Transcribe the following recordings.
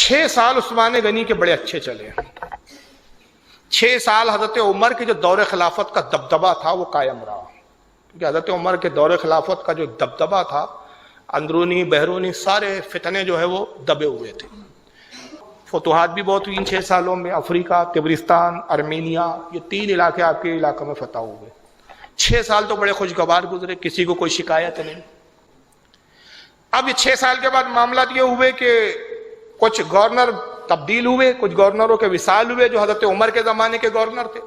6 سال عثمان غنی کے بڑے اچھے چلے. 6 سال حضرت عمر کے جو دور خلافت کا دبدبہ تھا وہ قائم رہا. کیونکہ حضرت عمر کے دور خلافت کا جو دبدبہ تھا، اندرونی بیرونی سارے فتنے جو ہے وہ دبے ہوئے تھے. فتوحات بھی بہت ہوئی ان 6 سالوں میں. افریقہ، تبرستان، ارمینیا، یہ 3 علاقے آپ کے علاقے میں فتح ہوئے. 6 سال تو بڑے خوشگوار گزرے، کسی کو کوئی شکایت نہیں. اب یہ 6 سال کے بعد معاملات یہ ہوئے کہ کچھ گورنر تبدیل ہوئے، کچھ گورنروں کے وصال ہوئے جو حضرت عمر کے زمانے کے گورنر تھے.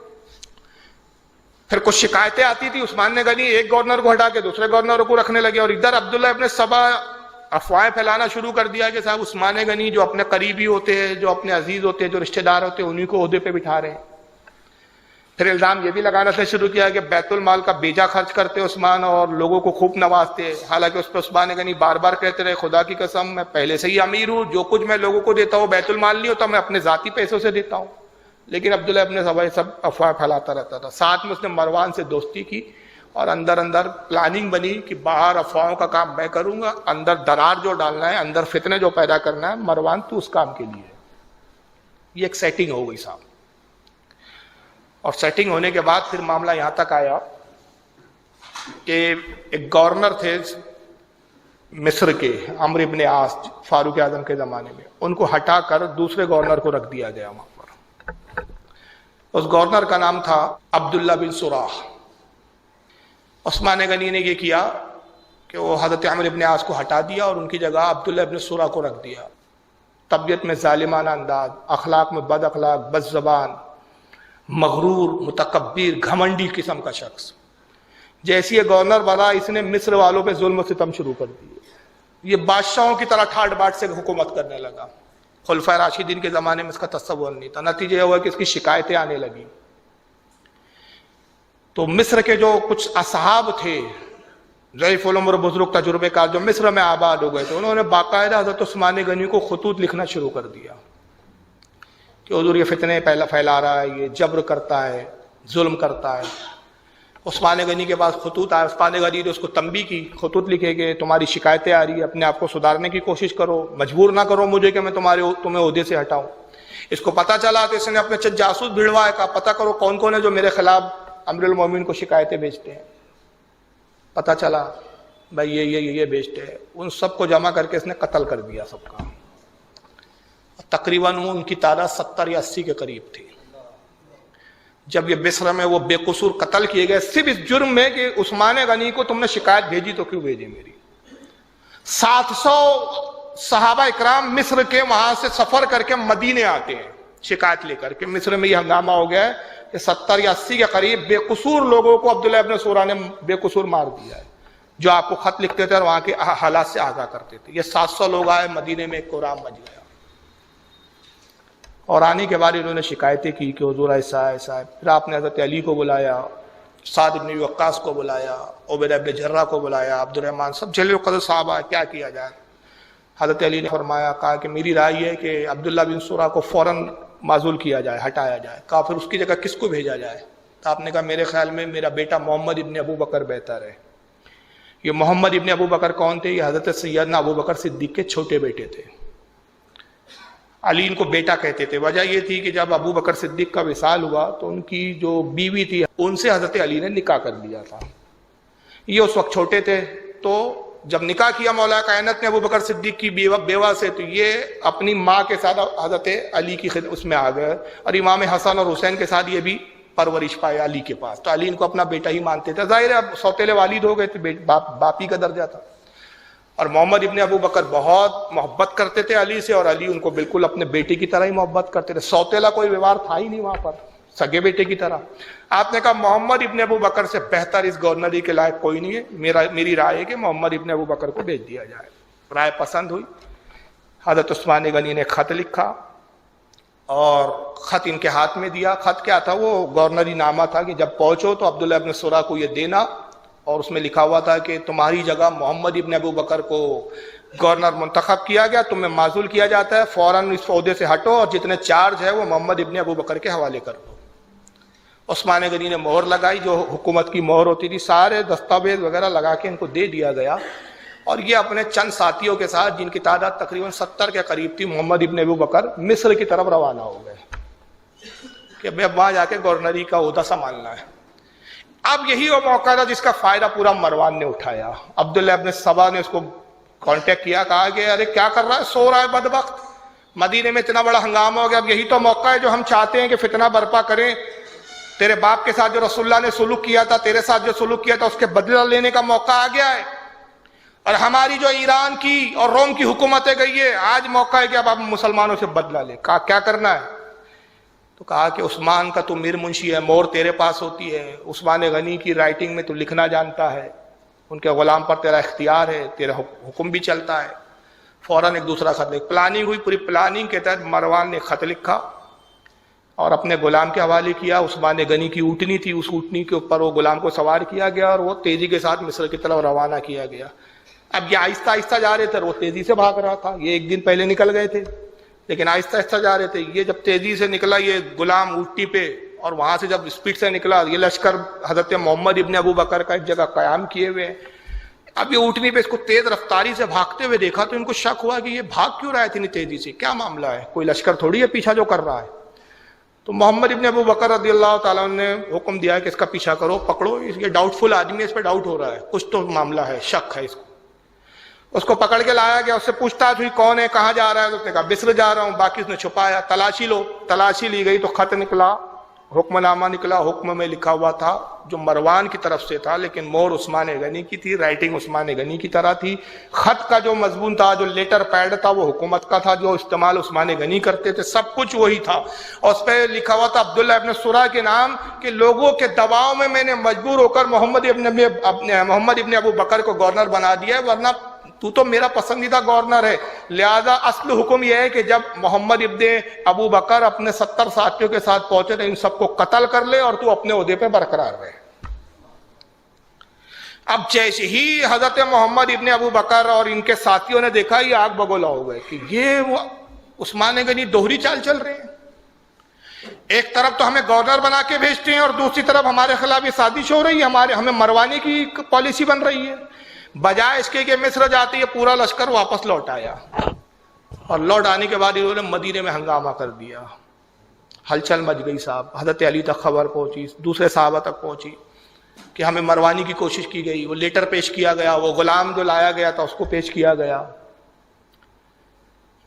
پھر کچھ شکایتیں آتی تھی. عثمان غنی ایک گورنر کو ہٹا کے دوسرے گورنروں کو رکھنے لگے، اور ادھر عبداللہ ابن سبا افواہیں پھیلانا شروع کر دیا کہ صاحب عثمان غنی جو اپنے قریبی ہوتے ہیں، جو اپنے عزیز ہوتے ہیں، جو رشتہ دار ہوتے ہیں، انہی کو عہدے پہ بٹھا رہے ہیں. پھر الزام یہ بھی لگانا سے شروع کیا کہ بیت المال کا بیجا خرچ کرتے عثمان اور لوگوں کو خوب نوازتے. حالانکہ اس پہ عثمان غنی بار بار کہتے رہے خدا کی قسم میں پہلے سے ہی امیر ہوں، جو کچھ میں لوگوں کو دیتا ہوں بیت المال نہیں ہوتا، میں اپنے ذاتی پیسوں سے دیتا ہوں. لیکن عبداللہ ابن سبا سب افواہ پھیلاتا رہتا تھا. ساتھ میں اس نے مروان سے دوستی کی اور اندر اندر پلاننگ بنی کہ باہر افواہوں کا کام میں کروں گا، اندر درار جو ڈالنا ہے، اندر فتنے جو پیدا کرنا ہے، مروان تو اس کام کے لیے ہے. یہ ایک سیٹنگ ہو گئی صاحب. اور سیٹنگ ہونے کے بعد پھر معاملہ یہاں تک آیا کہ ایک گورنر تھے مصر کے، عمرو ابن عاص، فاروق اعظم کے زمانے میں، ان کو ہٹا کر دوسرے گورنر کو رکھ دیا گیا وہاں پر. اس گورنر کا نام تھا عبداللہ بن سراح. عثمان غنی نے یہ کیا کہ وہ حضرت عمرو ابن عاص کو ہٹا دیا اور ان کی جگہ عبداللہ ابن سراح کو رکھ دیا. طبیعت میں ظالمانہ انداز، اخلاق میں بد اخلاق، بد زبان، مغرور، متکبر، گھمنڈی قسم کا شخص. جیسی یہ گورنر بنا، اس نے مصر والوں پہ ظلم و ستم شروع کر دیے. یہ بادشاہوں کی طرح ٹھاٹ باٹ سے حکومت کرنے لگا. خلفائے راشدین کے زمانے میں اس کا تصور نہیں تھا. نتیجہ یہ ہوا کہ اس کی شکایتیں آنے لگی. تو مصر کے جو کچھ اصحاب تھے، ضعیف العمر بزرگ تجربے کار، جو مصر میں آباد ہو گئے تھے، انہوں نے باقاعدہ حضرت عثمان غنی کو خطوط لکھنا شروع کر دیا کہ حضور یہ فتنے پھیلا رہا ہے، یہ جبر کرتا ہے، ظلم کرتا ہے. عثمان غنی کے پاس خطوط آئے. عثمان غنی نے اس کو تنبیہ کی، خطوط لکھے کہ تمہاری شکایتیں آ رہی ہیں، اپنے آپ کو سدھارنے کی کوشش کرو، مجبور نہ کرو مجھے کہ میں تمہیں عہدے سے ہٹاؤں. اس کو پتہ چلا تو اس نے اپنے چند جاسوس بھیڑوائے، کہا پتہ کرو کون کون ہے جو میرے خلاف امیر المومنین کو شکایتیں بھیجتے ہیں. پتہ چلا بھائی یہ بھیجتے ہیں. ان سب کو جمع کر کے اس نے قتل کر دیا سب کا. تقریباً ان کی تعداد 70 یا 80 کے قریب تھی. جب یہ مصر میں وہ بے قصور قتل کیے گئے صرف اس جرم میں کہ عثمان غنی کو تم نے شکایت بھیجی تو کیوں بھیجی میری. 700 صحابہ اکرام مصر کے وہاں سے سفر کر کے مدینے آتے ہیں شکایت لے کر کے مصر میں یہ ہنگامہ ہو گیا ہے کہ 70 یا 80 کے قریب بے قصور لوگوں کو عبداللہ ابن سراح نے بے قصور مار دیا ہے، جو آپ کو خط لکھتے تھے اور وہاں کے حالات سے آگاہ کرتے تھے. یہ 700 لوگ آئے مدینے میں، ایک قرآن مچ گیا. اور آنے کے بعد انہوں نے شکایتیں کی کہ حضور ایسا ایسا ہے. پھر آپ نے حضرت علی کو بلایا، سعد بن وقاص کو بلایا، عبیدہ بن جراح کو بلایا، عبد الرحمن، سب جلیل القدر صحابہ ہے، کیا کیا جائے. حضرت علی نے فرمایا، کہا کہ میری رائے ہے کہ عبداللہ بن سراح کو فوراً معزول کیا جائے، ہٹایا جائے. کہا پھر اس کی جگہ کس کو بھیجا جائے؟ تو آپ نے کہا میرے خیال میں میرا بیٹا محمد ابن ابو بکر بہتر ہے. یہ محمد ابن ابو بکر کون تھے؟ یہ حضرت سیدنا ابو بکر صدیق کے چھوٹے بیٹے تھے. علی ان کو بیٹا کہتے تھے. وجہ یہ تھی کہ جب ابو بکر صدیق کا وصال ہوا تو ان کی جو بیوی تھی ان سے حضرت علی نے نکاح کر لیا تھا. یہ اس وقت چھوٹے تھے، تو جب نکاح کیا مولا کائنات نے ابو بکر صدیق کی بیوہ سے، تو یہ اپنی ماں کے ساتھ حضرت علی کی اس میں آ گئے، اور امام حسن اور حسین کے ساتھ یہ بھی پرورش پائے علی کے پاس. تو علی ان کو اپنا بیٹا ہی مانتے تھے. ظاہر ہے اب سوتیلے والد ہو گئے تھے، باپی کا درجہ تھا. اور محمد ابن ابو بکر بہت محبت کرتے تھے علی سے، اور علی ان کو بالکل اپنے بیٹے کی طرح ہی محبت کرتے تھے. سوتیلا کوئی ویوہار تھا ہی نہیں وہاں پر، سگے بیٹے کی طرح. آپ نے کہا محمد ابن ابو بکر سے بہتر اس گورنری کے لائق کوئی نہیں ہے. میری رائے ہے کہ محمد ابن ابو بکر کو بھیج دیا جائے. رائے پسند ہوئی. حضرت عثمان غنی نے خط لکھا اور خط ان کے ہاتھ میں دیا. خط کیا تھا؟ وہ گورنری نامہ تھا کہ جب پہنچو تو عبداللہ ابن سراح کو یہ دینا، اور اس میں لکھا ہوا تھا کہ تمہاری جگہ محمد ابن ابو بکر کو گورنر منتخب کیا گیا، تمہیں معزول کیا جاتا ہے، فوراً اس عہدے سے ہٹو اور جتنے چارج ہے وہ محمد ابن ابو بکر کے حوالے کر دو. عثمان غنی نے مہر لگائی، جو حکومت کی مہر ہوتی تھی، سارے دستاویز وغیرہ لگا کے ان کو دے دیا گیا. اور یہ اپنے چند ساتھیوں کے ساتھ، جن کی تعداد تقریباً 70 کے قریب تھی، محمد ابن ابو بکر مصر کی طرف روانہ ہو گئے کہ اب وہاں جا کے گورنری کا عہدہ سنبھالنا ہے۔ اب یہی وہ موقع تھا جس کا فائدہ پورا مروان نے اٹھایا۔ عبداللہ ابن سبا نے اس کو کانٹیکٹ کیا، کہا کہ ارے کیا کر رہا ہے، سو رہا ہے بدبخت، مدینے میں اتنا بڑا ہنگامہ ہو گیا، اب یہی تو موقع ہے جو ہم چاہتے ہیں کہ فتنہ برپا کریں۔ تیرے باپ کے ساتھ جو رسول اللہ نے سلوک کیا تھا، تیرے ساتھ جو سلوک کیا تھا، اس کے بدلہ لینے کا موقع آ گیا ہے، اور ہماری جو ایران کی اور روم کی حکومتیں گئی ہے، آج موقع ہے کہ اب آپ مسلمانوں سے بدلہ لیں۔ کہا کیا کرنا ہے؟ تو کہا کہ عثمان کا تو میر منشی ہے، مور تیرے پاس ہوتی ہے، عثمان غنی کی رائٹنگ میں تو لکھنا جانتا ہے، ان کے غلام پر تیرا اختیار ہے، تیرا حکم بھی چلتا ہے۔ فوراً ایک دوسرا خط لکھ، پلاننگ ہوئی، پوری پلاننگ کے تحت مروان نے خط لکھا اور اپنے غلام کے حوالے کیا۔ عثمان غنی کی اونٹنی تھی، اس اونٹنی کے اوپر وہ غلام کو سوار کیا گیا اور وہ تیزی کے ساتھ مصر کی طرف روانہ کیا گیا۔ اب یہ آہستہ آہستہ جا رہے تھے، وہ تیزی سے بھاگ رہا تھا، یہ ایک دن پہلے نکل گئے تھے لیکن آہستہ آہستہ جا رہے تھے۔ یہ جب تیزی سے نکلا یہ غلام اونٹنی پہ، اور وہاں سے جب اسپیڈ سے نکلا، یہ لشکر حضرت محمد ابن ابو بکر کا ایک جگہ قیام کیے ہوئے ہیں۔ اب یہ اونٹنی پہ اس کو تیز رفتاری سے بھاگتے ہوئے دیکھا تو ان کو شک ہوا کہ یہ بھاگ کیوں رہا ہے اتنی تیزی سے، کیا معاملہ ہے، کوئی لشکر تھوڑی ہے پیچھا جو کر رہا ہے۔ تو محمد ابن ابو بکر رضی اللہ تعالیٰ عنہ نے حکم دیا کہ اس کا پیچھا کرو، پکڑو، یہ ڈاؤٹ فل آدمی ہے، اس پہ ڈاؤٹ ہو رہا ہے، کچھ تو معاملہ ہے، شک ہے اس کو۔ اس کو پکڑ کے لایا گیا، اس سے پوچھ تاچھ ہوئی کون ہے، کہاں جا رہا ہے، تو اس نے کہا بصر جا رہا ہوں، باقی اس نے چھپایا۔ تلاشی لو، تلاشی لی گئی تو خط نکلا، حکم نامہ نکلا، حکم میں لکھا ہوا تھا جو مروان کی طرف سے تھا لیکن مور عثمان غنی کی تھی، رائٹنگ عثمان غنی کی طرح تھی۔ خط کا جو مضمون تھا، جو لیٹر پیڈ تھا، وہ حکومت کا تھا، جو استعمال عثمان غنی کرتے تھے، سب کچھ وہی تھا، اور اس پہ لکھا ہوا تھا عبداللہ ابن سرا کے نام، کہ لوگوں کے دباؤ میں نے مجبور ہو کر محمد ابن ابو بکر کو گورنر بنا دیا ہے، ورنہ تو تو میرا پسندیدہ گورنر ہے۔ لہذا اصل حکم یہ ہے کہ جب محمد ابن ابو بکر اپنے 70 ساتھیوں کے ساتھ پہنچے تو ان سب کو قتل کر لے اور تو اپنے عہدے پہ برقرار رہے۔ اب جیسے ہی حضرت محمد ابن ابو بکر اور ان کے ساتھیوں نے دیکھا، یہ آگ بگولا ہو گئے کہ یہ وہ عثمان غنی دوہری چال چل رہے ہیں، ایک طرف تو ہمیں گورنر بنا کے بھیجتے ہیں اور دوسری طرف ہمارے خلاف یہ سازش ہو رہی ہے، ہمیں مروانے کی پالیسی بن رہی ہے۔ بجائے اس کے کہ مصر جاتے، یہ پورا لشکر واپس لوٹ آیا، اور لوٹ آنے کے بعد انہوں نے مدینے میں ہنگامہ کر دیا، ہلچل مچ گئی صاحب۔ حضرت علی تک خبر پہنچی، دوسرے صحابہ تک پہنچی کہ ہمیں مروانی کی کوشش کی گئی، وہ لیٹر پیش کیا گیا، وہ غلام جو لایا گیا تھا اس کو پیش کیا گیا،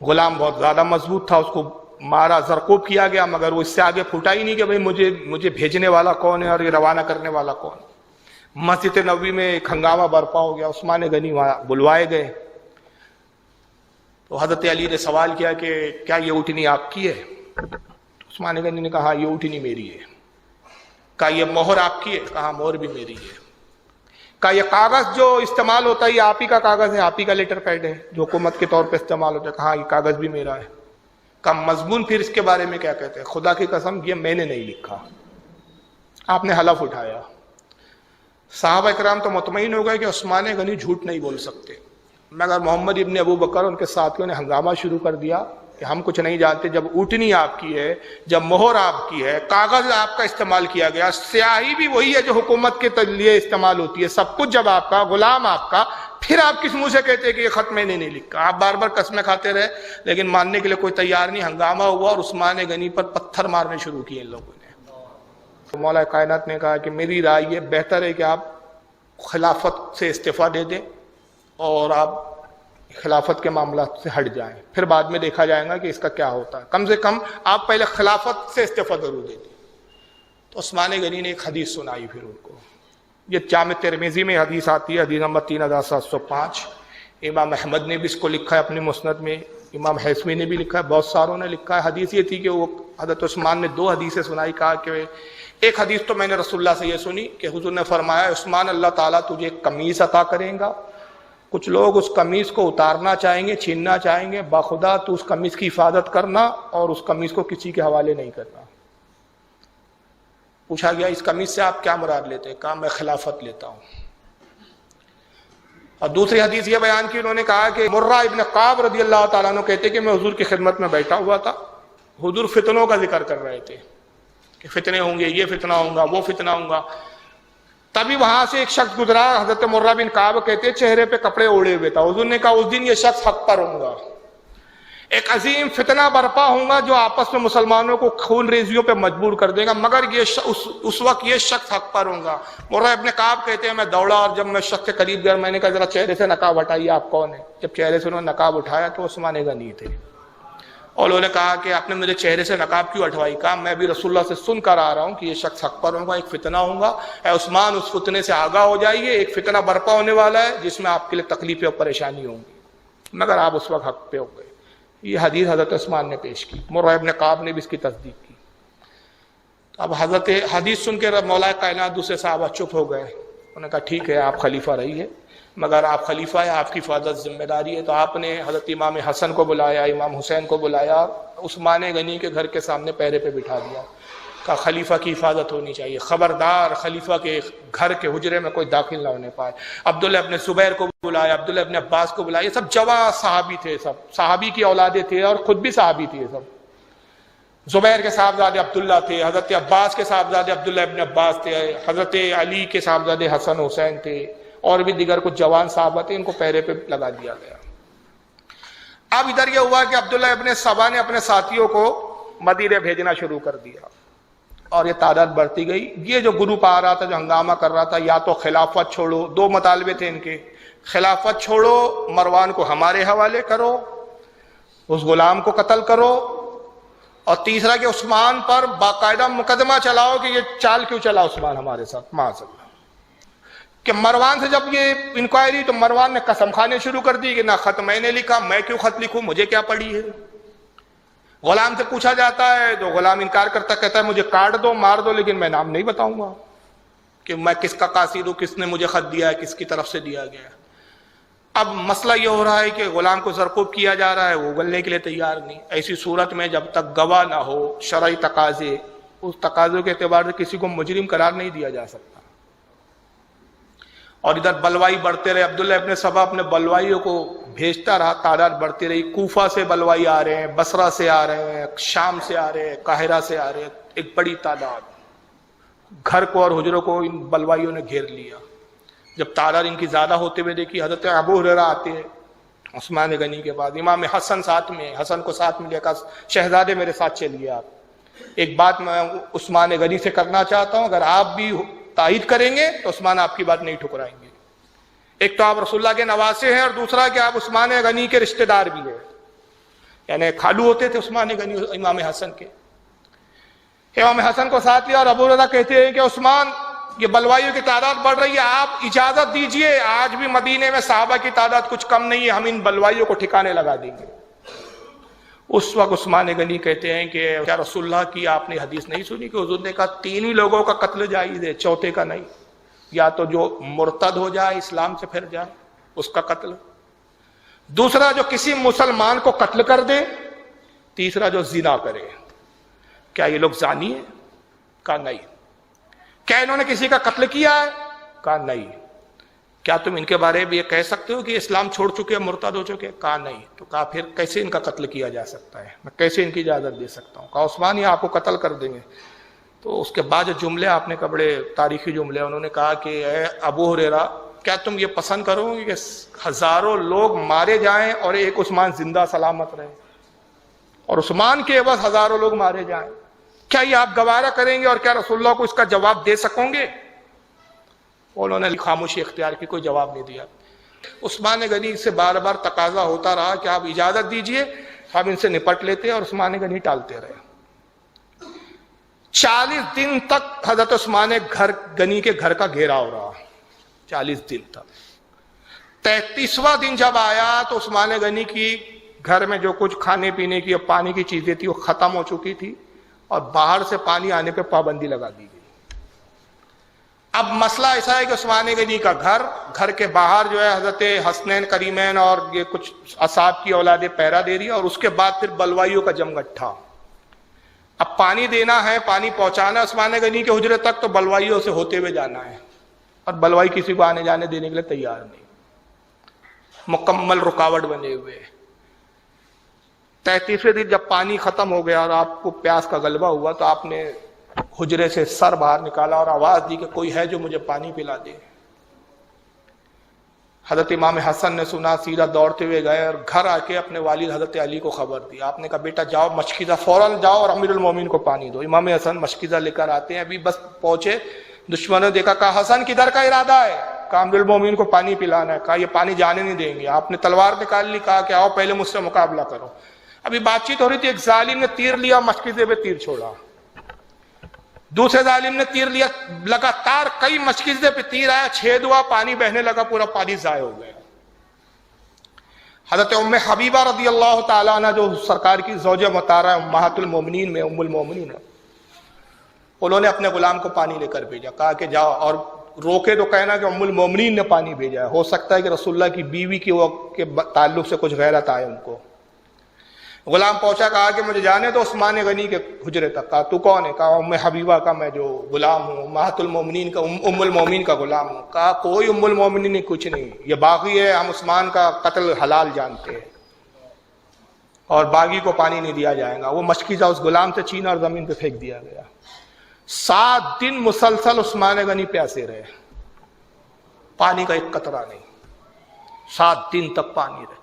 غلام بہت زیادہ مضبوط تھا، اس کو مارا، زرکوب کیا گیا، مگر وہ اس سے آگے پھوٹا ہی نہیں کہ بھئی مجھے بھیجنے والا کون ہے اور یہ روانہ کرنے والا کون ہے۔ مسجد نبوی میں ایک ہنگامہ برپا ہو گیا، عثمان غنی وہاں بلوائے گئے تو حضرت علی نے سوال کیا کہ کیا یہ اونٹنی آپ کی ہے؟ عثمان غنی نے کہا یہ اونٹنی میری ہے۔ کہا یہ مہر آپ کی ہے؟ کہا مہر بھی میری ہے۔ کہا یہ کاغذ جو استعمال ہوتا ہے یہ آپ ہی کا کاغذ ہے، آپ ہی کا لیٹر پیڈ ہے جو حکومت کے طور پہ استعمال ہوتا ہے؟ کہا یہ کاغذ بھی میرا ہے۔ کہا مضمون پھر اس کے بارے میں کیا کہتے ہیں؟ خدا کی قسم یہ میں نے نہیں لکھا، آپ نے حلف اٹھایا۔ صحابہ اکرام تو مطمئن ہو گئے کہ عثمان غنی جھوٹ نہیں بول سکتے، مگر محمد ابن ابو بکر ان کے ساتھیوں نے ہنگامہ شروع کر دیا کہ ہم کچھ نہیں جانتے، جب اونٹنی آپ کی ہے، جب مہر آپ کی ہے، کاغذ آپ کا استعمال کیا گیا، سیاہی بھی وہی ہے جو حکومت کے لیے استعمال ہوتی ہے، سب کچھ جب آپ کا، غلام آپ کا، پھر آپ کس منہ سے کہتے ہیں کہ یہ خط میں نے نہیں لکھا؟ آپ بار بار قسمیں کھاتے رہے لیکن ماننے کے لیے کوئی تیار نہیں۔ ہنگامہ ہوا اور عثمان غنی پر پتھر مارنے شروع کیے ان لوگوں نے۔ مولا کائنات نے کہا کہ میری رائے یہ بہتر ہے کہ آپ خلافت سے استعفیٰ دے دیں اور آپ خلافت کے معاملات سے ہٹ جائیں، پھر بعد میں دیکھا جائے گا کہ اس کا کیا ہوتا ہے، کم سے کم آپ پہلے خلافت سے استعفیٰ ضرور دے دیں۔ تو عثمان غنی نے ایک حدیث سنائی پھر ان کو، یہ جامع ترمذی میں حدیث آتی ہے، حدیث نمبر 3705۔ امام احمد نے بھی اس کو لکھا ہے اپنی مسند میں، امام حیثمی نے بھی لکھا ہے، بہت ساروں نے لکھا ہے۔ حدیث یہ تھی کہ وہ حضرت عثمان نے 2 حدیثیں سنائی، کہا کہ ایک حدیث تو میں نے رسول اللہ سے یہ سنی کہ حضور نے فرمایا عثمان اللہ تعالیٰ تجھے ایک قمیص عطا کریں گا، کچھ لوگ اس قمیص کو اتارنا چاہیں گے، چھیننا چاہیں گے، باخدا تو اس قمیص کی حفاظت کرنا اور اس قمیص کو کسی کے حوالے نہیں کرنا۔ پوچھا گیا اس قمیص سے آپ کیا مراد لیتے ہیں؟ کہا میں خلافت لیتا ہوں۔ اور دوسری حدیث یہ بیان کی، انہوں نے کہا کہ مرہ ابن قعب رضی اللہ تعالیٰ عنہ کہتے کہ میں حضور کی خدمت میں بیٹھا ہوا تھا، حضور فتنوں کا ذکر کر رہے تھے کہ فتنے ہوں گے، یہ فتنہ ہوگا، وہ فتنہ ہوگا۔ تبھی وہاں سے ایک شخص گزرا، حضرت مرہ بن کعب کہتے چہرے پہ کپڑے اوڑے ہوئے تھا. حضور نے کہا اس دن یہ شخص حق پر ہوں گا، ایک عظیم فتنہ برپا ہوں گا جو آپس میں مسلمانوں کو خون ریزیوں پہ مجبور کر دے گا، مگر یہ اس وقت یہ شخص حق پر ہوں گا. مرہ ابن کعب کہتے ہیں میں دوڑا اور جب میں شخص کے قریب گیا میں نے کہا ذرا چہرے سے نقاب ہٹائیے، آپ کون ہیں؟ جب چہرے سے انہوں نے نقاب اٹھایا تو عثمان غنی تھے. اور انہوں نے کہا کہ آپ نے مجھے چہرے سے نقاب کیوں ہٹوائی؟ کہا میں بھی رسول اللہ سے سن کر آ رہا ہوں کہ یہ شخص حق پر ہوگا، ایک فتنہ ہوگا. اے عثمان اس فتنے سے آگاہ ہو جائیے، ایک فتنہ برپا ہونے والا ہے جس میں آپ کے لیے تکلیفیں اور پریشانی ہوں گی، مگر آپ اس وقت حق پہ ہو گئے. یہ حدیث حضرت عثمان نے پیش کی، مرہ ابن کعب نے بھی اس کی تصدیق کی. اب حضرت حدیث سن کے مولا کائنات دوسرے صحابہ چپ ہو گئے. انہوں نے کہا ٹھیک ہے آپ خلیفہ رہیے، مگر آپ خلیفہ ہے، آپ کی حفاظت ذمہ داری ہے. تو آپ نے حضرت امام حسن کو بلایا، امام حسین کو بلایا، عثمان غنی کے گھر کے سامنے پیرے پہ بٹھا دیا. کہا خلیفہ کی حفاظت ہونی چاہیے، خبردار خلیفہ کے گھر کے حجرے میں کوئی داخل نہ ہونے پائے. عبداللہ ابن زبیر کو بلایا، عبداللہ ابن عباس کو بلایا. یہ سب جوان صحابی تھے، سب صحابی کی اولادیں تھے اور خود بھی صحابی تھے. سب زبیر کے صاحبزادے عبداللہ تھے، حضرت عباس کے صاحبزادے عبداللہ ابن عباس تھے، حضرت علی کے صاحبزادے حسن حسین تھے، اور بھی دیگر کچھ جوان صحابہ تھے. ان کو پیرے پہ لگا دیا گیا. اب ادھر یہ ہوا کہ عبداللہ ابن سبا نے اپنے ساتھیوں کو مدینے بھیجنا شروع کر دیا اور یہ تعداد بڑھتی گئی. یہ جو گروپ آ رہا تھا جو ہنگامہ کر رہا تھا، یا تو خلافت چھوڑو، دو مطالبے تھے ان کے، خلافت چھوڑو، مروان کو ہمارے حوالے کرو، اس غلام کو قتل کرو، اور تیسرا کہ عثمان پر باقاعدہ مقدمہ چلاؤ کہ یہ چال کیوں چلا عثمان ہمارے ساتھ، معاذ اللہ. کہ مروان سے جب یہ انکوائری تو مروان نے قسم کھانے شروع کر دی کہ نہ خط میں نے لکھا، میں کیوں خط لکھوں، مجھے کیا پڑی ہے. غلام سے پوچھا جاتا ہے تو غلام انکار کرتا، کہتا ہے مجھے کاٹ دو، مار دو، لیکن میں نام نہیں بتاؤں گا کہ میں کس کا قاصد ہوں، کس نے مجھے خط دیا ہے، کس کی طرف سے دیا گیا. اب مسئلہ یہ ہو رہا ہے کہ غلام کو زرکوب کیا جا رہا ہے، وہ اگلنے کے لیے تیار نہیں. ایسی صورت میں جب تک گواہ نہ ہو، شرعی تقاضے، اس تقاضوں کے اعتبار سے کسی کو مجرم قرار نہیں دیا جا سکتا. اور ادھر بلوائی بڑھتے رہے. عبداللہ ابن سبا اپنے بلوائیوں کو بھیجتا رہا، تعداد بڑھتی رہی. کوفہ سے بلوائی آ رہے ہیں، بصرہ سے آ رہے ہیں، شام سے آ رہے ہیں، قاہرہ سے آ رہے ہیں، ایک بڑی تعداد. گھر کو اور حجروں کو ان بلوائیوں نے گھیر لیا. جب تعداد ان کی زیادہ ہوتے ہوئے دیکھی، حضرت ابو ہریرہ آتے ہیں عثمان غنی کے بعد، امام حسن ساتھ میں، حسن کو ساتھ میں لے کر شہزادے میرے ساتھ چلیے آپ. ایک بات میں عثمان غنی سے کرنا چاہتا ہوں، اگر آپ بھی تائید کریں گے تو عثمان آپ کی بات نہیں ٹھکرائیں گے. ایک تو آپ رسول اللہ کے نواسے ہیں، اور دوسرا کہ آپ عثمان غنی کے رشتہ دار بھی ہیں، یعنی خالو ہوتے تھے عثمان غنی امام حسن کے. امام حسن کو ساتھ لیا اور ابو ہریرہ کہتے ہیں کہ عثمان یہ بلوائیوں کی تعداد بڑھ رہی ہے، آپ اجازت دیجئے، آج بھی مدینے میں صحابہ کی تعداد کچھ کم نہیں ہے، ہم ان بلوائیوں کو ٹھکانے لگا دیں گے. اس وقت عثمان غنی کہتے ہیں کہ کیا رسول اللہ کی آپ نے حدیث نہیں سنی کہ حضور نے کہا 3 ہی لوگوں کا قتل جائز ہے، چوتھے کا نہیں. یا تو جو مرتد ہو جائے، اسلام سے پھر جائے، اس کا قتل. دوسرا جو کسی مسلمان کو قتل کر دے. تیسرا جو زنا کرے. کیا یہ لوگ زانی ہیں؟ کہا نہیں. کیا انہوں نے کسی کا قتل کیا ہے؟ کہا نہیں. کیا تم ان کے بارے میں یہ کہہ سکتے ہو کہ اسلام چھوڑ چکے ہیں، مرتد ہو چکے ہیں؟ کہا نہیں. تو کہا پھر کیسے ان کا قتل کیا جا سکتا ہے، میں کیسے ان کی اجازت دے سکتا ہوں؟ کہا عثمان یہ آپ کو قتل کر دیں گے. تو اس کے بعد جو جملے آپ نے بڑے تاریخی جملے، انہوں نے کہا کہ اے ابو ہریرہ کیا تم یہ پسند کرو گے کہ ہزاروں لوگ مارے جائیں اور ایک عثمان زندہ سلامت رہے، اور عثمان کے عوض ہزاروں لوگ مارے جائیں؟ کیا یہ آپ گوارا کریں گے، اور کیا رسول اللہ کو اس کا جواب دے سکوں گے؟ انہوں نے خاموشی اختیار کی، کوئی جواب نہیں دیا. عثمان غنی سے بار بار تقاضا ہوتا رہا کہ آپ اجازت دیجئے، ہم ان سے نپٹ لیتے، اور عثمان غنی ٹالتے رہے. 40 دن تک حضرت عثمان غنی کے گھر کا گھیراؤ رہا. 40 دن تک. 33واں دن جب آیا تو عثمان غنی کی گھر میں جو کچھ کھانے پینے کی اور پانی کی چیزیں تھی وہ ختم ہو چکی تھی، اور باہر سے پانی آنے پہ پابندی لگا دی گئی. اب مسئلہ ایسا ہے کہ عثمان غنی کا گھر کے باہر جو ہے حضرت حسنین کریمین اور یہ کچھ اصحاب کی اولادیں پہرا دے رہی، اور اس کے بعد پھر بلوائیوں کا جمگٹھا. اب پانی دینا ہے، پانی پہنچانا ہے عثمان غنی کے حجرے تک، تو بلوائیوں سے ہوتے ہوئے جانا ہے، اور بلوائی کسی کو آنے جانے دینے کے لیے تیار نہیں، مکمل رکاوٹ بنے ہوئے. 33ویں دن جب پانی ختم ہو گیا اور آپ کو پیاس کا غلبہ ہوا تو آپ نے حجرے سے سر باہر نکالا اور آواز دی کہ کوئی ہے جو مجھے پانی پلا دے۔ حضرت امام حسن نے سنا، سیدھا دوڑتے ہوئے گئے اور گھر آ کے اپنے والد حضرت علی کو خبر دی۔ آپ نے کہا بیٹا جاؤ مشکیزہ فوراً جاؤ اور امیر المومنین کو پانی دو۔ امام حسن مشکیزہ لے کر آتے ہیں، ابھی بس پہنچے، دشمنوں نے دیکھا، کہا حسن کدھر کا ارادہ ہے؟ کہا امیر المومنین کو پانی پلانا ہے۔ کہا یہ پانی جانے نہیں دیں گے۔ آپ نے تلوار نکال لی، کہا کہ آؤ پہلے مجھ سے مقابلہ کرو۔ ابھی بات چیت ہو رہی تھی، ایک ظالم نے تیر لیا، مشکیزے پہ تیر چھوڑا، دوسرے ظالم نے تیر لیا، لگاتار کئی مشکیزے پہ تیر آیا، چھید ہوا، پانی بہنے لگا، پورا پانی ضائع ہو گیا۔ حضرت ام حبیبہ رضی اللہ تعالیٰ عنہ جو سرکار کی زوجہ مطہرہ امہات المومنین میں ام المومنین، انہوں نے اپنے غلام کو پانی لے کر بھیجا، کہا کہ جاؤ، اور روکے تو کہنا کہ ام المومنین نے پانی بھیجا ہے، ہو سکتا ہے کہ رسول اللہ کی بیوی کے تعلق سے کچھ غیرت آئے ان کو۔ غلام پہنچا، کہا کہ مجھے جانے تو عثمان غنی کے حجرے تک۔ کہا تو کون ہے؟ کہا ام حبیبہ کا میں جو غلام ہوں، امہات المومنین کا، ام المومنین کا غلام ہوں۔ کہا کوئی ام المومنین نہیں، کچھ نہیں، یہ باغی ہے، ہم عثمان کا قتل حلال جانتے ہیں اور باغی کو پانی نہیں دیا جائے گا۔ وہ مشکیزہ اس غلام سے چھینا اور زمین پہ پھینک دیا گیا۔ 7 دن مسلسل عثمان غنی پیاسے رہے، پانی کا ایک قطرہ نہیں، 7 دن تک پانی رہے۔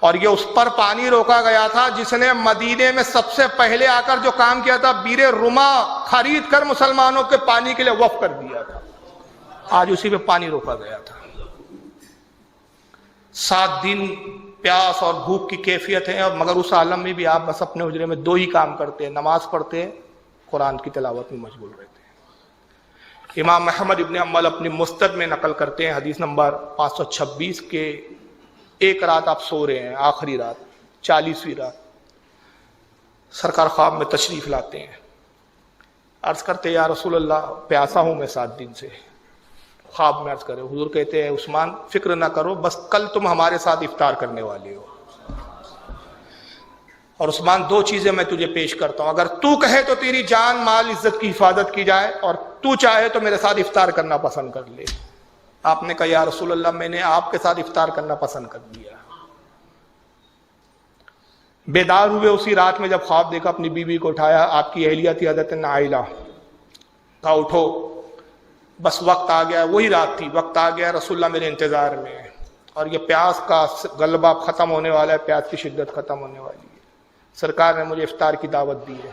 اور یہ اس پر پانی روکا گیا تھا جس نے مدینے میں سب سے پہلے آ کر جو کام کیا تھا، بیر رما خرید کر مسلمانوں کے پانی کے لیے وقف کر دیا تھا، آج اسی پہ پانی روکا گیا تھا۔ 7 دن پیاس اور بھوک کی کیفیت ہے، مگر اس عالم میں بھی آپ بس اپنے حجرے میں 2 ہی کام کرتے ہیں، نماز پڑھتے ہیں، قرآن کی تلاوت میں مشغول رہتے ہیں۔ امام محمد ابن حنبل اپنی مستد میں نقل کرتے ہیں، حدیث نمبر 526 کے ایک رات آپ سو رہے ہیں، آخری رات 40ویں رات، سرکار خواب میں تشریف لاتے ہیں، عرض کرتے یا رسول اللہ پیاسا ہوں میں 7 دن سے۔ خواب میں عرض کرے، حضور کہتے ہیں عثمان فکر نہ کرو، بس کل تم ہمارے ساتھ افطار کرنے والے ہو، اور عثمان 2 چیزیں میں تجھے پیش کرتا ہوں، اگر تو کہے تو تیری جان مال عزت کی حفاظت کی جائے، اور تو چاہے تو میرے ساتھ افطار کرنا پسند کر لے۔ آپ نے کہا یا رسول اللہ میں نے آپ کے ساتھ افطار کرنا پسند کر لیا۔ بیدار ہوئے اسی رات میں، جب خواب دیکھا اپنی بیوی کو اٹھایا، آپ کی اہلیہ تھی حضرت نائلہ، کہا اٹھو بس وقت آ گیا، وہی رات تھی، وقت آ گیا، رسول اللہ میرے انتظار میں ہے، اور یہ پیاس کا غلبہ ختم ہونے والا ہے، پیاس کی شدت ختم ہونے والی ہے، سرکار نے مجھے افطار کی دعوت دی ہے۔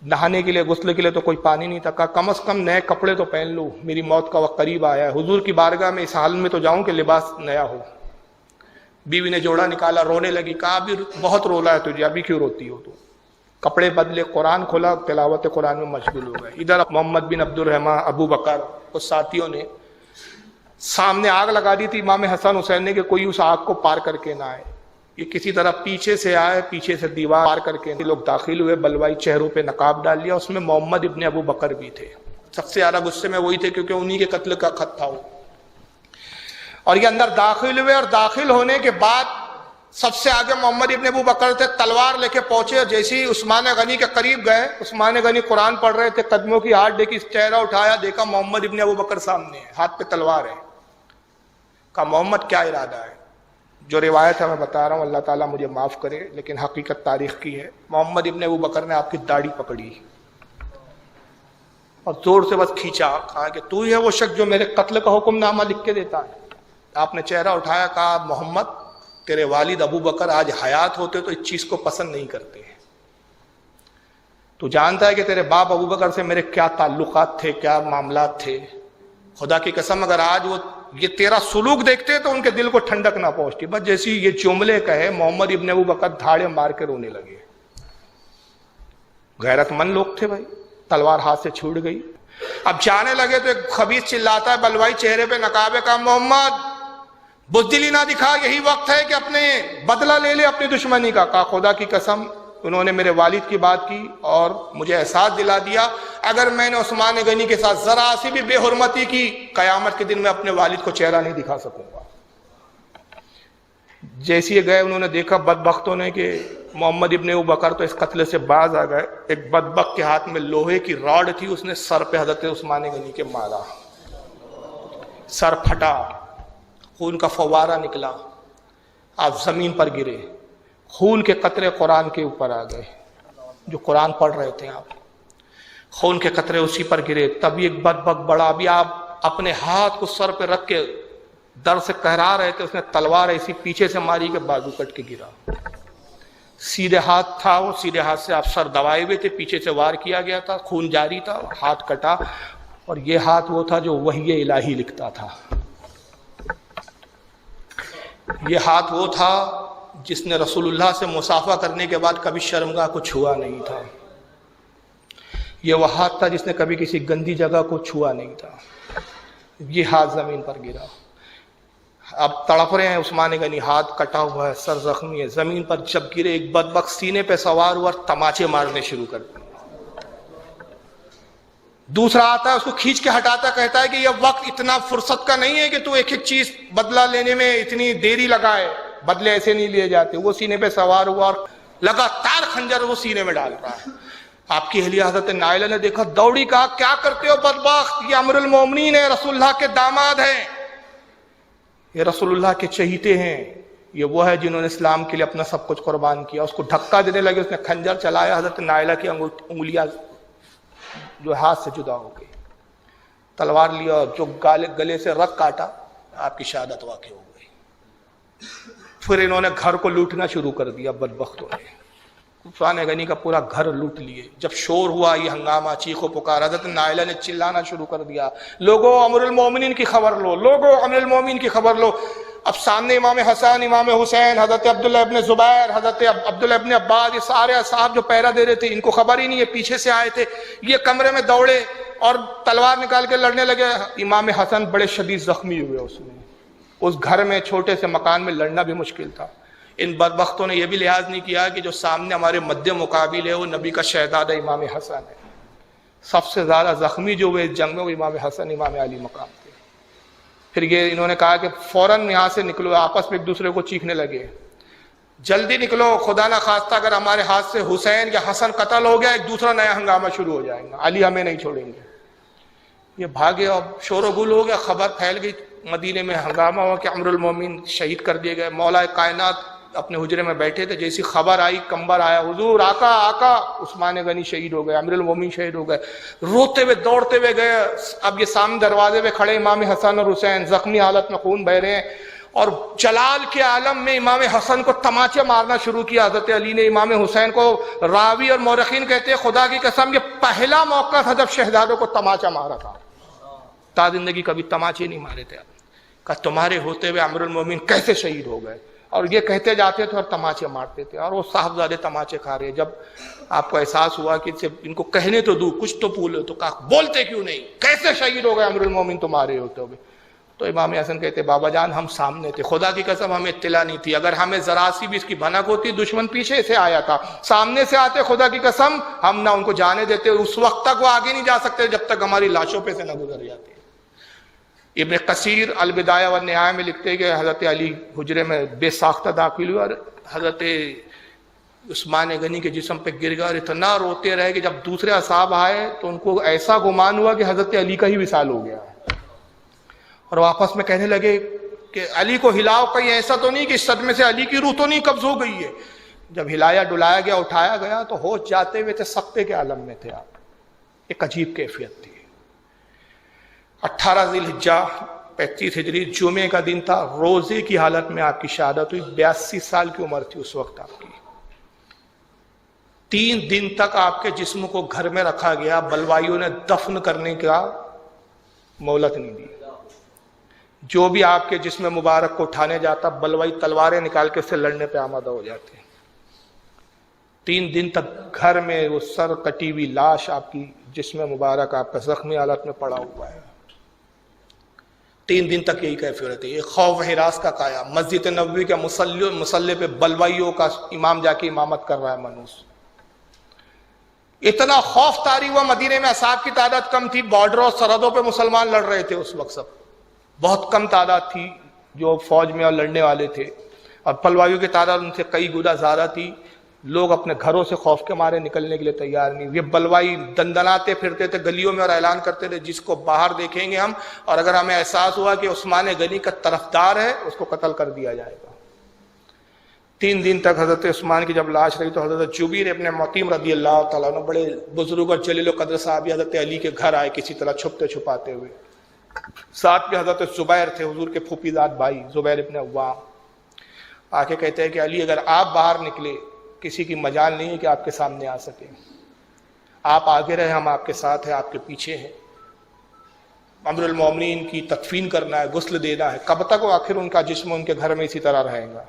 نہانے کے لیے غسل کے لیے تو کوئی پانی نہیں تھا، کہا کم از کم نئے کپڑے تو پہن لوں، میری موت کا وقت قریب آیا ہے، حضور کی بارگاہ میں اس حال میں تو جاؤں کہ لباس نیا ہو۔ بیوی نے جوڑا نکالا، رونے لگی، کہا ابھی بہت رولا ہے تجھے، ابھی کیوں روتی ہو تو؟ کپڑے بدلے، قرآن کھولا، تلاوت قرآن میں مشغول ہو گئے۔ ادھر محمد بن عبد الرحمن، ابو بکر، کچھ ساتھیوں نے سامنے آگ لگا دی تھی امام حسن حسین نے کہ کوئی اس آگ کو پار کر کے نہ آئے، یہ کسی طرح پیچھے سے آئے، پیچھے سے دیوار پار کر کے لوگ داخل ہوئے، بلوائی، چہروں پہ نقاب ڈال لیا، اس میں محمد ابن ابو بکر بھی تھے، سب سے زیادہ غصے میں وہی تھے کیونکہ انہی کے قتل کا خط تھا وہ، اور یہ اندر داخل ہوئے، اور داخل ہونے کے بعد سب سے آگے محمد ابن ابو بکر تھے، تلوار لے کے پہنچے، جیسے ہی عثمان غنی کے قریب گئے، عثمان غنی قرآن پڑھ رہے تھے، قدموں کی ہاتھ دیکھی، چہرہ اٹھایا، دیکھا محمد ابن ابو بکر سامنے ہے، ہاتھ پہ تلوار ہے، کہا محمد کیا ارادہ ہے؟ جو روایت ہے میں بتا رہا ہوں، اللہ تعالیٰ مجھے معاف کرے لیکن حقیقت تاریخ کی ہے۔ محمد ابن ابو بکر نے آپ کی داڑھی پکڑی اور زور سے بس کھینچا، کہا کہ تو ہی ہے وہ شخص جو میرے قتل کا حکم نامہ لکھ کے دیتا ہے؟ آپ نے چہرہ اٹھایا، کہا محمد تیرے والد ابو بکر آج حیات ہوتے تو اس چیز کو پسند نہیں کرتے، تو جانتا ہے کہ تیرے باپ ابو بکر سے میرے کیا تعلقات تھے، کیا معاملات تھے، خدا کی قسم اگر آج وہ یہ تیرا سلوک دیکھتے تو ان کے دل کو ٹھنڈک نہ پہنچتی۔ بس جیسی یہ جملے کہے، محمد ابن ابو بکر دھاڑے مار کے رونے لگے، غیرت مند لوگ تھے بھائی، تلوار ہاتھ سے چھوٹ گئی۔ اب جانے لگے تو ایک خبیث چلاتا ہے، بلوائی، چہرے پہ نقاب ہے، کہا محمد بزدلی نہ دکھا، یہی وقت ہے کہ اپنے بدلہ لے لے اپنی دشمنی کا۔ کہا خدا کی قسم انہوں نے میرے والد کی بات کی اور مجھے احساس دلا دیا، اگر میں نے عثمان غنی کے ساتھ ذرا سی بھی بے حرمتی کی، قیامت کے دن میں اپنے والد کو چہرہ نہیں دکھا سکوں گا۔ جیسے گئے انہوں نے دیکھا بدبختوں نے کہ محمد ابن ابو بکر تو اس قتل سے باز آ گئے، ایک بدبخت کے ہاتھ میں لوہے کی راڈ تھی، اس نے سر پہ حضرت عثمان غنی کے مارا، سر پھٹا، خون کا فوارہ نکلا، آپ زمین پر گرے، خون کے قطرے قرآن کے اوپر آ گئے جو قرآن پڑھ رہے تھے آپ۔ خون کے قطرے اسی پر گرے. تب ایک بدبخت بڑا بھی آپ اپنے ہاتھ کو سر پہ رکھ کے در سے کہرا رہے تھے, اس نے تلوار ایسی پیچھے سے ماری کہ بازو کٹ کے گرا. سیدھے ہاتھ تھا وہ, سیدھے ہاتھ سے آپ سر دبائے ہوئے تھے, پیچھے سے وار کیا گیا تھا, خون جاری تھا, ہاتھ کٹا. اور یہ ہاتھ وہ تھا جو وحی الہی لکھتا تھا. یہ ہاتھ وہ تھا جس نے رسول اللہ سے مصافحہ کرنے کے بعد کبھی شرمگاہ کو چھوا نہیں تھا. یہ وہ ہاتھ تھا جس نے کبھی کسی گندی جگہ کو چھوا نہیں تھا. یہ ہاتھ زمین پر گرا. اب تڑپ رہے ہیں عثمان غنی, ہاتھ کٹا ہوا ہے, سر زخمی ہے. زمین پر جب گرے ایک بدبخت سینے پہ سوار ہوا اور تماچے مارنے شروع کر دیے. دوسرا آتا ہے, اس کو کھینچ کے ہٹاتا, کہتا ہے کہ یہ وقت اتنا فرصت کا نہیں ہے کہ تو ایک ایک چیز بدلہ لینے میں اتنی دیری لگائے, بدلے ایسے نہیں لیے جاتے. وہ سینے پہ سوار ہوا اور لگاتار خنجر وہ سینے میں ڈال رہا ہے. آپ کی اہلیہ حضرت نائلہ نے دیکھا, دوڑی, کہا کیا کرتے ہو بدبخت, یہ امیر المومنین ہے, رسول اللہ کے داماد ہیں, یہ رسول اللہ کے چہیتے ہیں, یہ وہ ہے جنہوں نے اسلام کے لیے اپنا سب کچھ قربان کیا. اس کو دھکا دینے لگے, اس نے خنجر چلایا, حضرت نائلہ کی انگلیاں جو ہاتھ سے جدا ہو گئی. تلوار لیا, جو گلے سے رگ کاٹا, آپ کی شہادت واقع ہو گئی. پھر انہوں نے گھر کو لوٹنا شروع کر دیا بدبختوں نے. عثمان غنی کا پورا گھر لوٹ لیے. جب شور ہوا, یہ ہنگامہ, چیخ و پکار, حضرت نائلہ نے چلانا شروع کر دیا, لوگوں امیر المومنین کی خبر لو, لوگوں امیر المومنین کی خبر لو. اب سامنے امام حسن, امام حسین, حضرت عبداللہ ابن زبیر, حضرت عبداللہ ابن عباس, یہ سارے اصحاب جو پہرا دے رہے تھے, ان کو خبر ہی نہیں ہے, پیچھے سے آئے تھے. یہ کمرے میں دوڑے اور تلوار نکال کے لڑنے لگے. امام حسن بڑے شدید زخمی ہوئے. اس گھر میں, چھوٹے سے مکان میں لڑنا بھی مشکل تھا. ان بدبختوں نے یہ بھی لحاظ نہیں کیا کہ جو سامنے ہمارے مد مقابل ہے وہ نبی کا شہزادہ امام حسن ہے. سب سے زیادہ زخمی جو ہوئے جنگ میں وہ امام حسن, امام علی مقام تھے. پھر یہ انہوں نے کہا کہ فوراً یہاں سے نکلو. آپس میں ایک دوسرے کو چیخنے لگے, جلدی نکلو, خدا نہ خواستہ اگر ہمارے ہاتھ سے حسین یا حسن قتل ہو گیا, ایک دوسرا نیا ہنگامہ شروع ہو جائے گا, علی ہمیں نہیں چھوڑیں گے. یہ بھاگے اور شور و گل ہو گیا, خبر پھیل گئی مدینے میں, ہنگامہ ہوا کہ امیر المومنین شہید کر دیے گئے. مولا کائنات اپنے حجرے میں بیٹھے تھے, جیسی خبر آئی کمبر آیا, حضور آقا آقا, عثمان غنی شہید ہو گئے, امیر المومنین شہید ہو گئے. روتے ہوئے دوڑتے ہوئے گئے. اب یہ سامنے دروازے پہ کھڑے امام حسن اور حسین زخمی حالت میں, خون بہ رہے ہیں, اور جلال کے عالم میں امام حسن کو تماچے مارنا شروع کیا. حضرت علی نے امام حسین کو, راوی اور مورخین کہتے ہیں خدا کی قسم یہ پہلا موقع تھا جب شہزادوں کو تماچا مارا تھا. تا زندگی کبھی تماچے نہیں مارے تھے. کہ تمہارے ہوتے ہوئے امیر المومنین کیسے شہید ہو گئے, اور یہ کہتے جاتے تھے اور تماچے مارتے تھے. اور وہ صاحبزادے تماچے کھا رہے. جب آپ کو احساس ہوا کہ ان کو کہنے تو دو, کچھ تو بولو, تو کہا بولتے کیوں نہیں, کیسے شہید ہو گئے امیر المومنین تمہارے ہوتے ہوئے. تو امام حسن کہتے بابا جان ہم سامنے تھے, خدا کی قسم ہمیں اطلاع نہیں تھی. اگر ہمیں ذرا سی بھی اس کی بھنک ہوتی, دشمن پیچھے سے آیا تھا, سامنے سے آتے, خدا کی قسم ہم نہ ان کو جانے دیتے. اس وقت تک وہ آگے نہیں جا سکتے جب تک ہماری لاشوں پہ سے نہ گزر جاتے. ابن کثیر البدایہ والنہایہ میں لکھتے ہیں کہ حضرت علی حجرے میں بے ساختہ داخل ہوئے اور حضرت عثمان غنی کے جسم پہ گر گیا, اور اتنا روتے رہے کہ جب دوسرے اصحاب آئے تو ان کو ایسا گمان ہوا کہ حضرت علی کا ہی وصال ہو گیا. اور وہ آپس میں کہنے لگے کہ علی کو ہلاؤ, کہیں ایسا تو نہیں کہ اس صدمے سے علی کی روح تو نہیں قبض ہو گئی ہے. جب ہلایا ڈلایا گیا, اٹھایا گیا, تو ہوش جاتے ہوئے تھے, سکتے کے عالم میں تھے آپ. ایک عجیب کیفیت تھی. 18 ذی الحجہ 35 ہجری جمعے کا دن تھا. روزے کی حالت میں آپ کی شہادت ہوئی. 82 سال کی عمر تھی اس وقت آپ کی. 3 دن تک آپ کے جسم کو گھر میں رکھا گیا. بلوائیوں نے دفن کرنے کا مہلت نہیں دی. جو بھی آپ کے جسم مبارک کو اٹھانے جاتا, بلوائی تلواریں نکال کے اس سے لڑنے پہ آمادہ ہو جاتے. 3 دن تک گھر میں وہ سر کٹی ہوئی لاش آپ کی جسم مبارک آپ کا زخمی حالت میں پڑا ہوا ہے. 3 دن تک یہی کیفیت ہے. یہ خوف ہراس کا قایا. مسجد نبوی کے مصلی پہ بلوائیوں کا امام جا کے امامت کر رہا ہے منوس. اتنا خوف طاری ہوا مدینے میں. اصحاب کی تعداد کم تھی, بارڈروں سرحدوں پہ مسلمان لڑ رہے تھے اس وقت. سب بہت کم تعداد تھی جو فوج میں اور لڑنے والے تھے, اور بلوائیوں کی تعداد ان سے کئی گنا زیادہ تھی. لوگ اپنے گھروں سے خوف کے مارے نکلنے کے لیے تیار نہیں. یہ بلوائی دندناتے پھرتے تھے گلیوں میں اور اعلان کرتے تھے جس کو باہر دیکھیں گے ہم, اور اگر ہمیں احساس ہوا کہ عثمان غنی کا طرفدار ہے اس کو قتل کر دیا جائے گا. 3 دن تک حضرت عثمان کی جب لاش رہی تو حضرت جبیر ابن مطعم رضی اللہ تعالیٰ عنہ بڑے بزرگ اور جلیل القدر صحابی حضرت علی کے گھر آئے کسی طرح چھپتے چھپاتے ہوئے. ساتھ میں حضرت زبیر تھے، حضور کے پھوپھی زاد بھائی زبیر ابن عوام. آ کے کہتے ہیں کہ علی اگر آپ باہر نکلے کسی کی مجال نہیں ہے کہ آپ کے سامنے آ سکے، آپ آگے رہے، ہم آپ کے ساتھ ہیں، آپ کے پیچھے ہیں. امر المومنین کی تدفین کرنا ہے، غسل دینا ہے. کب تک وہ آخر ان کا جسم ان کے گھر میں اسی طرح رہے گا؟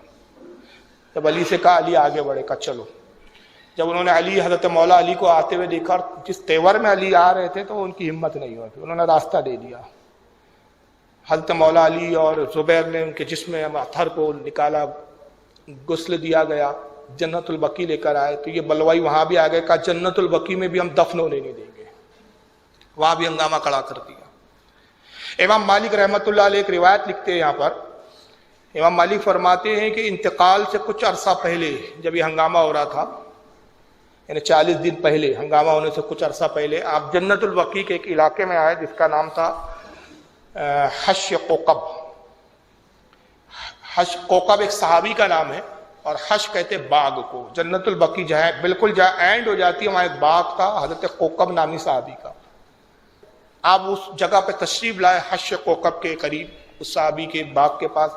جب علی سے کہا، علی آگے بڑھے، کہا چلو. جب انہوں نے علی حضرت مولا علی کو آتے ہوئے دیکھا، جس تیور میں علی آ رہے تھے تو ان کی ہمت نہیں ہوئی، انہوں نے راستہ دے دیا. حضرت مولا علی اور زبیر نے ان کے جسم اطہر کو نکالا، غسل دیا گیا، جنت البقیع لے کر آئے. تو یہ بلوائی وہاں بھی آ گئے، کہا جنت البقیع میں بھی ہم دفن ہونے نہیں دیں گے. وہاں بھی ہنگامہ کھڑا کر دیا. امام مالک رحمۃ اللہ علیہ ایک روایت لکھتے ہیں یہاں پر. امام مالک فرماتے ہیں کہ انتقال سے کچھ عرصہ پہلے جب یہ ہنگامہ ہو رہا تھا، یعنی 40 دن پہلے، ہنگامہ ہونے سے کچھ عرصہ پہلے، آپ جنت البقیع کے ایک علاقے میں آئے جس کا نام تھا حش کوکب. حش کوکب ایک صحابی کا نام ہے، اور حش کہتے باغ کو. جنت البقیع جہاں بالکل جہاں اینڈ ہو جاتی ہے وہاں ایک باغ تھا حضرت کوکب نامی صحابی کا. آپ اس جگہ پہ تشریف لائے حش کوکب کے قریب، اس صحابی کے باغ کے پاس،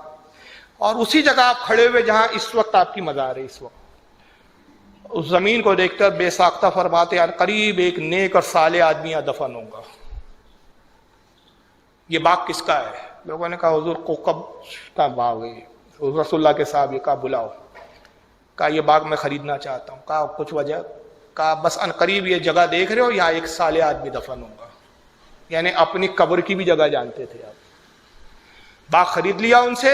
اور اسی جگہ آپ کھڑے ہوئے جہاں اس وقت آپ کی مزار ہے. اس وقت اس زمین کو دیکھ کر بے ساختہ فرماتے ہیں قریب ایک نیک اور صالح آدمی یہاں دفن ہوگا. یہ باغ کس کا ہے؟ لوگوں نے کہا حضور کوکب کا باغ ہے. حضور رسول اللہ کے صاحب یہ کہا بلاؤ. کہا یہ باغ میں خریدنا چاہتا ہوں. کہا کچھ وجہ؟ کہا بس ان قریب یہ جگہ دیکھ رہے ہو، یہاں ایک صالح آدمی دفن ہوگا. یعنی اپنی قبر کی بھی جگہ جانتے تھے آپ. باغ خرید لیا ان سے.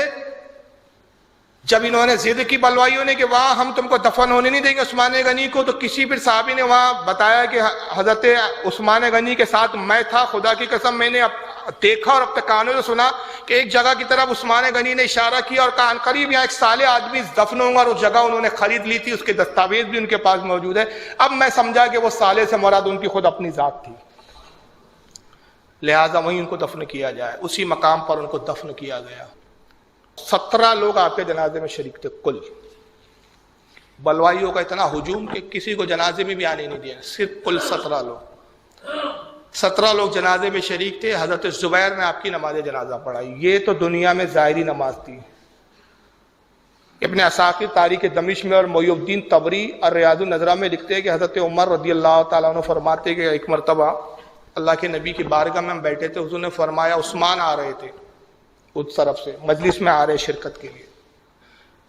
جب انہوں نے ضد کی بلوائیوں نے کہ وہاں ہم تم کو دفن ہونے نہیں دیں گے عثمان غنی کو، تو کسی پھر صحابی نے وہاں بتایا کہ حضرت عثمان غنی کے ساتھ میں تھا، خدا کی قسم میں نے دیکھا اور اپنے کانوں سے سنا کہ ایک جگہ کی طرف عثمان غنی نے اشارہ کیا اور کہا قریب یہاں ایک صالح آدمی دفن ہوگا، اور اس جگہ انہوں نے خرید لی تھی، اس کے دستاویز بھی ان کے پاس موجود ہے. اب میں سمجھا کہ وہ صالح سے مراد ان کی خود اپنی ذات تھی، لہٰذا وہیں ان کو دفن کیا جائے. اسی مقام پر ان کو دفن کیا گیا. 17 لوگ آپ کے جنازے میں شریک تھے کل. بلوائیوں کا اتنا ہجوم کہ کسی کو جنازے میں بھی آنے نہیں دیا، صرف کل 17 لوگ جنازے میں شریک تھے. حضرت زبیر نے آپ کی نماز جنازہ پڑھائی. یہ تو دنیا میں ظاہری نماز تھی. ابن عساکر تاریخ دمشق میں اور محی الدین طبری اور ریاض النظرہ میں لکھتے ہیں کہ حضرت عمر رضی اللہ تعالیٰ عنہ فرماتے کہ ایک مرتبہ اللہ کے نبی کی بارگاہ میں ہم بیٹھے تھے، حضور نے فرمایا عثمان آ رہے تھے اس طرف سے، مجلس میں آ رہے شرکت کے لیے.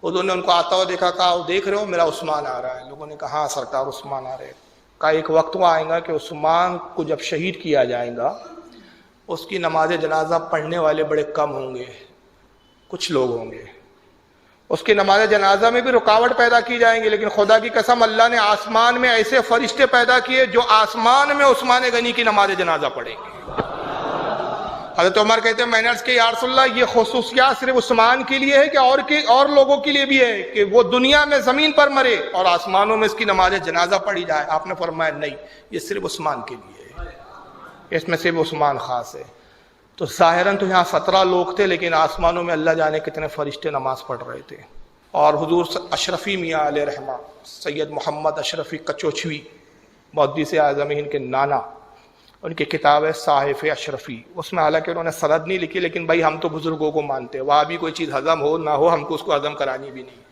حضور نے ان کو آتا ہوا دیکھا، کہا دیکھ رہے ہو میرا عثمان آ رہا ہے؟ لوگوں نے کہا ہاں سرکار عثمان آ رہے. کہا ایک وقت وہ آئے گا کہ عثمان کو جب شہید کیا جائے گا اس کی نماز جنازہ پڑھنے والے بڑے کم ہوں گے، کچھ لوگ ہوں گے. اس کی نماز جنازہ میں بھی رکاوٹ پیدا کی جائیں گی، لیکن خدا کی قسم اللہ نے آسمان میں ایسے فرشتے پیدا کیے جو آسمان میں عثمان غنی کی نماز جنازہ پڑھیں گے. حضرت عمر کہتے ہیں میں نے عرض کیا یا رسول اللہ یہ خصوصیات صرف عثمان کے لیے ہے کہ اور لوگوں کے لیے بھی ہے کہ وہ دنیا میں زمین پر مرے اور آسمانوں میں اس کی نماز جنازہ پڑھی جائے؟ آپ نے فرمایا نہیں، یہ صرف عثمان کے لیے ہے، اس میں صرف عثمان خاص ہے. تو ظاہراً تو یہاں 17 لوگ تھے، لیکن آسمانوں میں اللہ جانے کتنے فرشتے نماز پڑھ رہے تھے. اور حضور اشرفی میاں علیہ رحمہ سید محمد اشرفی کچوچوی محدث اعظم ہند کے نانا، ان کی کتاب ہے صحائف اشرفی. اس میں حالانکہ انہوں نے سند نہیں لکھی، لیکن بھائی ہم تو بزرگوں کو مانتے ہیں، وہاں بھی کوئی چیز ہضم ہو نہ ہو ہم کو اس کو ہضم کرانی بھی نہیں،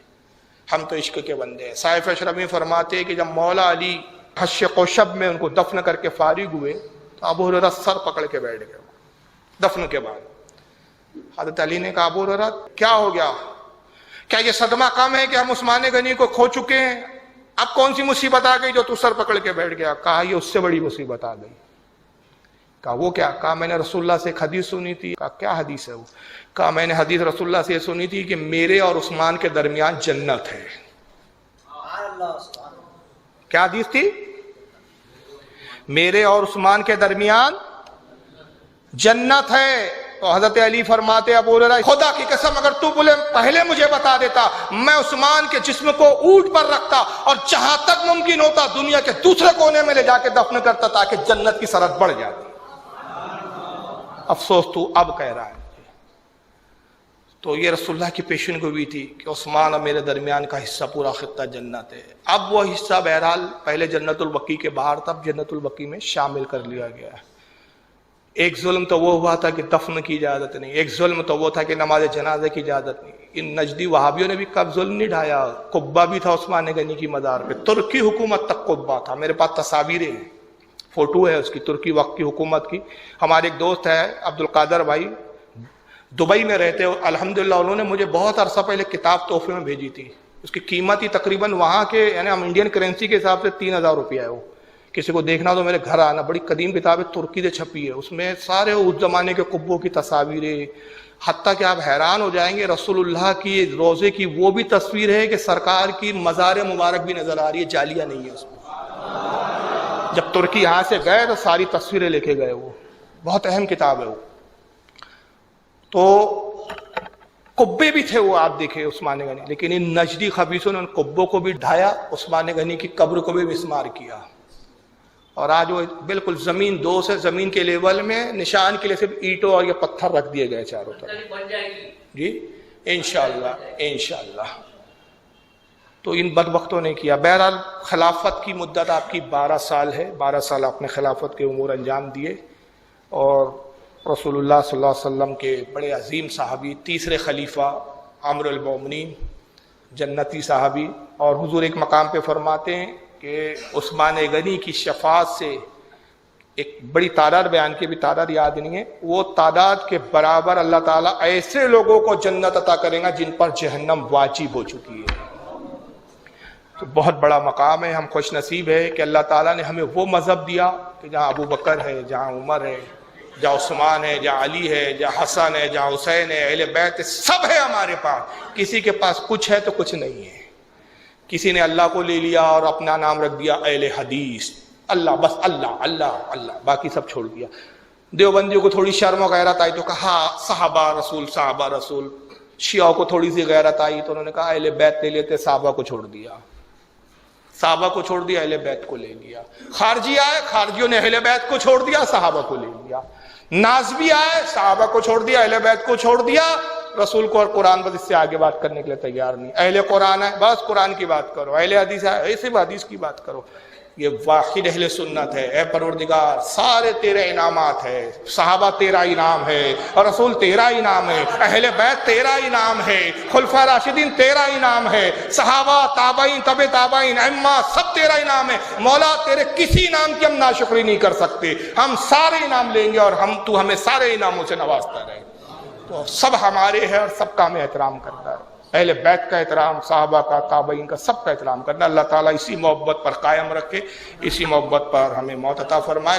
ہم تو عشق کے بندے ہیں. صحائف اشرفی فرماتے ہیں کہ جب مولا علی حش کوشب میں ان کو دفن کر کے فارغ ہوئے تو ابو ہریرہ سر پکڑ کے بیٹھ گئے دفن کے بعد. حضرت علی نے کہا ابو ہریرہ کیا ہو گیا؟ کیا یہ صدمہ کم ہے کہ ہم عثمان غنی کو کھو چکے ہیں؟ اب کون سی مصیبت آ گئی جو تو سر پکڑ کے بیٹھ گیا؟ کہا یہ اس سے بڑی مصیبت آ گئی. کہا وہ کیا؟ کہا میں نے رسول اللہ سے ایک حدیث سنی تھی. کہا کیا حدیث ہے وہ؟ کہا میں نے حدیث رسول اللہ سے یہ سنی تھی کہ میرے اور عثمان کے درمیان جنت ہے. کیا حدیث تھی؟ میرے اور عثمان کے درمیان جنت ہے. تو حضرت علی فرماتے ابو ہریرہ خدا کی قسم اگر تو بولے پہلے مجھے بتا دیتا میں عثمان کے جسم کو اونٹ پر رکھتا اور جہاں تک ممکن ہوتا دنیا کے دوسرے کونے میں لے جا کے دفن کرتا تاکہ جنت کی سرحد بڑھ جاتی. افسوس تو اب کہہ رہا ہے. تو یہ رسول اللہ کی پیشن گوئی تھی کہ عثمان اور میرے درمیان کا حصہ پورا خطہ جنت ہے. اب وہ حصہ بہرحال پہلے جنت البقیع کے باہر تھا، اب جنت البقیع میں شامل کر لیا گیا ہے. ایک ظلم تو وہ ہوا تھا کہ دفن کی اجازت نہیں، ایک ظلم تو وہ تھا کہ نماز جنازے کی اجازت نہیں. ان نجدی وہابیوں نے بھی کب ظلم نہیں ڈھایا. قبہ بھی تھا عثمان غنی کی مزار پہ، ترکی حکومت تک قبہ تھا. میرے پاس تصاویریں ہیں، فوٹو ہے اس کی، ترکی وقت کی حکومت کی. ہمارے ایک دوست ہے عبد القادر بھائی، دبئی میں رہتے ہو، الحمدللہ انہوں نے مجھے بہت عرصہ پہلے کتاب تحفے میں بھیجی تھی. اس کی قیمت ہی تقریباً وہاں کے یعنی ہم انڈین کرنسی کے حساب سے 3000 روپیہ ہے. وہ کسی کو دیکھنا تو میرے گھر آنا. بڑی قدیم کتاب ہے، ترکی سے چھپی ہے. اس میں سارے اس زمانے کے قبوں کی تصاویریں، حتیٰ کہ آپ حیران ہو جائیں گے رسول اللہ کی روزے کی وہ بھی تصویر ہے کہ سرکار کی مزار مبارک بھی نظر آ رہی ہے، جالیہ نہیں ہے اس میں. جب ترکی یہاں سے گئے تو ساری تصویریں لے کے گئے. وہ بہت اہم کتاب ہے. وہ تو قبے بھی تھے وہ آپ دیکھیں عثمان غنی، لیکن ان نجدی خبیثوں نے ان قبوں کو بھی ڈھایا، عثمان غنی کی قبر کو بھی مسمار کیا. اور آج وہ بالکل زمین دو سے زمین کے لیول میں نشان کے لیے صرف اینٹوں اور یہ پتھر رکھ دیے گئے چاروں طرف. جی انشاءاللہ انشاءاللہ. تو ان بدبختوں نے کیا. بہرحال خلافت کی مدت آپ کی 12 سال ہے. 12 سال آپ نے خلافت کے امور انجام دیے، اور رسول اللہ صلی اللہ علیہ وسلم کے بڑے عظیم صحابی، تیسرے خلیفہ عامر المومنین، جنتی صحابی. اور حضور ایک مقام پہ فرماتے ہیں کہ عثمان غنی کی شفاعت سے ایک بڑی تعداد بیان کی، بھی تعداد یاد نہیں ہے، وہ تعداد کے برابر اللہ تعالیٰ ایسے لوگوں کو جنت عطا کرے گا جن پر جہنم واجب ہو چکی ہے. تو بہت بڑا مقام ہے. ہم خوش نصیب ہے کہ اللہ تعالیٰ نے ہمیں وہ مذہب دیا کہ جہاں ابو بکر ہے، جہاں عمر ہے، جہاں عثمان ہے، جہاں علی ہے، جہاں حسن ہے، جہاں حسین ہے، اہل بیت سب ہے ہمارے پاس. کسی کے پاس کچھ ہے تو کچھ نہیں ہے. کسی نے اللہ کو لے لیا اور اپنا نام رکھ دیا اہل حدیث، اللہ بس اللہ اللہ اللہ، باقی سب چھوڑ دیا. دیوبندیوں کو تھوڑی شرم و غیرت آئی تو کہا صحابہ رسول صحابہ رسول. شیعوں کو تھوڑی سی غیرت آئی تو انہوں نے کہا اہل بیت لے لیتے، صحابہ کو چھوڑ دیا. صحابہ کو چھوڑ دیا، اہل بیت کو لے لیا. خارجی آئے، خارجیوں نے اہل بیت کو چھوڑ دیا، صحابہ کو لے لیا. نازبی آئے، صحابہ کو چھوڑ دیا، اہل بیت کو چھوڑ دیا. رسول کو اور قرآن بس اس سے آگے بات کرنے کے لیے تیار نہیں. اہل قرآن ہے بس قرآن کی بات کرو، اہل حدیث ہے ایسے حدیث کی بات کرو. یہ واحد اہل سنت ہے. اے پروردگار سارے تیرے انعامات ہے، صحابہ تیرا انعام ہے، اور رسول تیرا انعام ہے، اہل بیت تیرا انعام ہے، خلفاء راشدین تیرا انعام ہے، صحابہ تابعین تبع تابعین ائمہ سب تیرا انعام ہے. مولا تیرے کسی انعام کی ہم ناشکری نہیں کر سکتے. ہم سارے انعام لیں گے اور تو ہمیں سارے انعاموں سے نوازتا رہے. تو سب ہمارے ہیں اور سب کا ہمیں احترام کرتا ہے. اہل بیت کا احترام، صحابہ کا، تابعین کا، سب کا احترام کرنا. اللہ تعالیٰ اسی محبت پر قائم رکھے، اسی محبت پر ہمیں موت عطا فرمائے.